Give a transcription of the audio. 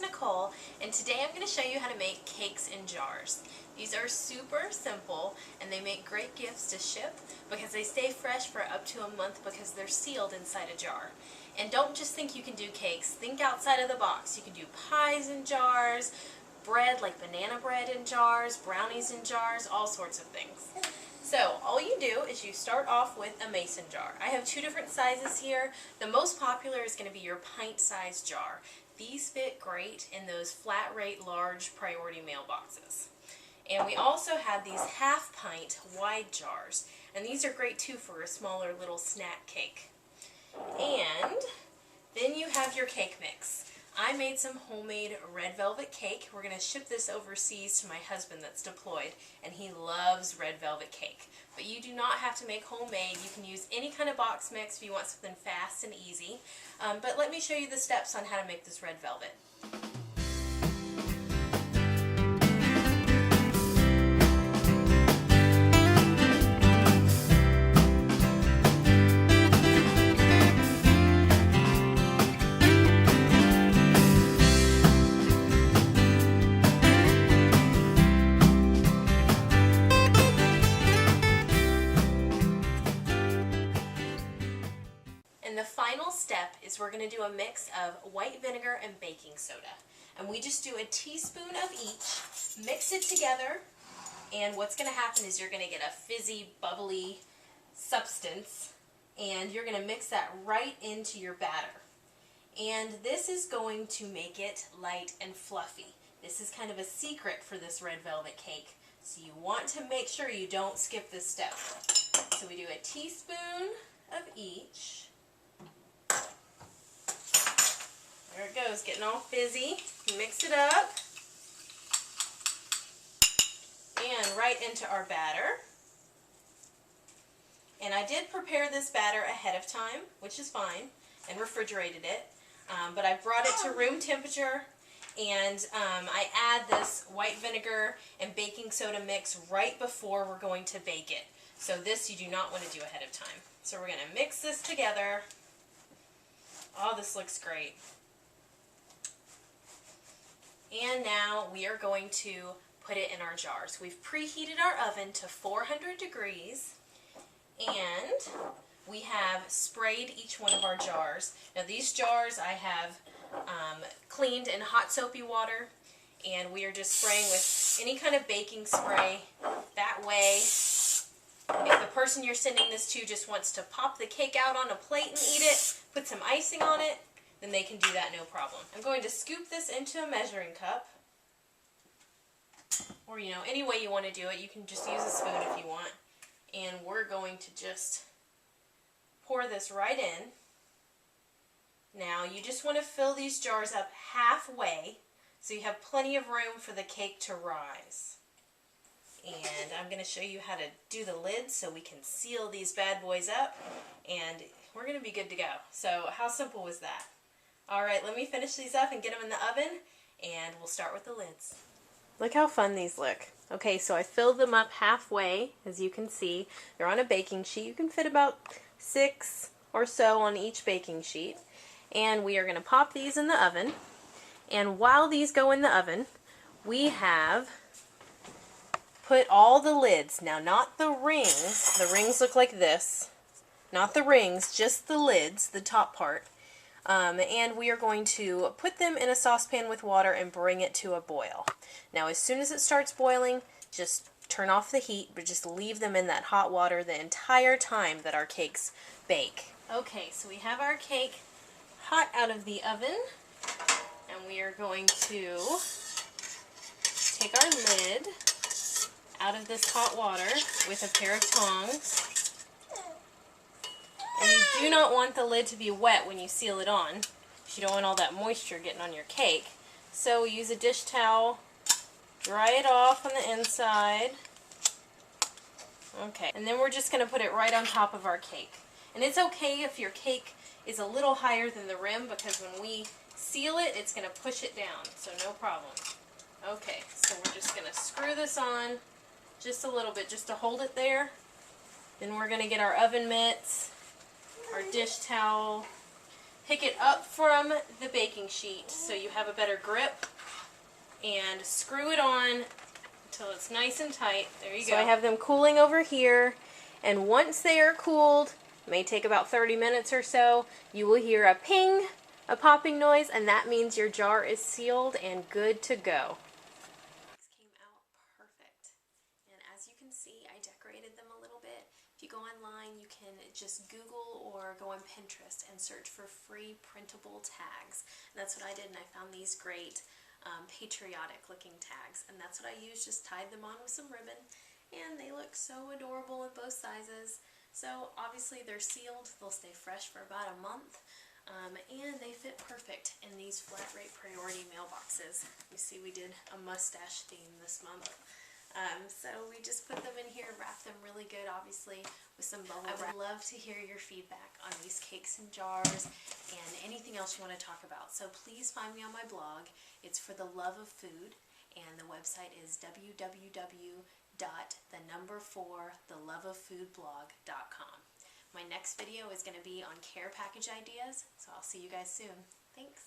is Nicole, and today I'm going to show you how to make cakes in jars. These are super simple and they make great gifts to ship because they stay fresh for up to a month because they're sealed inside a jar. And don't just think you can do cakes, think outside of the box. You can do pies in jars, bread like banana bread in jars, brownies in jars, all sorts of things. So all you do is you start off with a mason jar. I have two different sizes here. The most popular is going to be your pint-sized jar. These fit great in those flat rate large priority mail boxes. And we also have these half pint wide jars. And these are great too for a smaller little snack cake. And then you have your cake mix. I made some homemade red velvet cake. We're going to ship this overseas to my husband that's deployed, and he loves red velvet cake. But you do not have to make homemade. You can use any kind of box mix if you want something fast and easy. But let me show you the steps on how to make this red velvet. And the final step is we're going to do a mix of white vinegar and baking soda. And we just do a teaspoon of each, mix it together, and what's going to happen is you're going to get a fizzy, bubbly substance, and you're going to mix that right into your batter. And this is going to make it light and fluffy. This is kind of a secret for this red velvet cake, so you want to make sure you don't skip this step. So we do a teaspoon of each. There it goes, getting all fizzy. Mix it up. And right into our batter. And I did prepare this batter ahead of time, which is fine, and refrigerated it. But I brought it to room temperature, and I add this white vinegar and baking soda mix right before we're going to bake it. So this you do not want to do ahead of time. So we're going to mix this together. Oh, this looks great. And now we are going to put it in our jars. We've preheated our oven to 400 degrees, and we have sprayed each one of our jars. Now these jars I have cleaned in hot soapy water, and we are just spraying with any kind of baking spray. That way, if the person you're sending this to just wants to pop the cake out on a plate and eat it, put some icing on it, then they can do that no problem. I'm going to scoop this into a measuring cup, or any way you want to do it. You can just use a spoon if you want. And we're going to just pour this right in. Now you just want to fill these jars up halfway so you have plenty of room for the cake to rise. And I'm going to show you how to do the lid so we can seal these bad boys up, and we're going to be good to go. So how simple was that? Alright, let me finish these up and get them in the oven, and we'll start with the lids. Look how fun these look. Okay, so I filled them up halfway, as you can see. They're on a baking sheet. You can fit about 6 or so on each baking sheet. And we are going to pop these in the oven. And while these go in the oven, we have put all the lids. Now, not the rings. The rings look like this. Not the rings, just the lids, the top part. And we are going to put them in a saucepan with water and bring it to a boil. Now as soon as it starts boiling, just turn off the heat, but just leave them in that hot water the entire time that our cakes bake. Okay, so we have our cake hot out of the oven, and we are going to take our lid out of this hot water with a pair of tongs. And you do not want the lid to be wet when you seal it on. You don't want all that moisture getting on your cake. So we use a dish towel, dry it off on the inside. Okay, and then we're just going to put it right on top of our cake. And it's okay if your cake is a little higher than the rim, because when we seal it, it's going to push it down, so no problem. Okay, so we're just going to screw this on just a little bit just to hold it there. Then we're going to get our oven mitts, our dish towel, pick it up from the baking sheet so you have a better grip and screw it on until it's nice and tight. There you go. So I have them cooling over here, and once they are cooled, it may take about 30 minutes or so, you will hear a ping, a popping noise, and that means your jar is sealed and good to go. Came out perfect. And as you can see, I decorated them a little bit. If you go online, you can just Google or go on Pinterest and search for free printable tags. And that's what I did, and I found these great patriotic looking tags, and that's what I used. Just tied them on with some ribbon, and they look so adorable in both sizes. So obviously they're sealed, they'll stay fresh for about a month, and they fit perfect in these flat rate priority mailboxes. You see we did a mustache theme this month. So we just put them in here, wrap them really good, obviously, with some bubble wrap. I would love to hear your feedback on these cakes and jars and anything else you want to talk about. So please find me on my blog. It's For the Love of Food, and the website is www.the4theloveoffoodblog.com. My next video is going to be on care package ideas, so I'll see you guys soon. Thanks.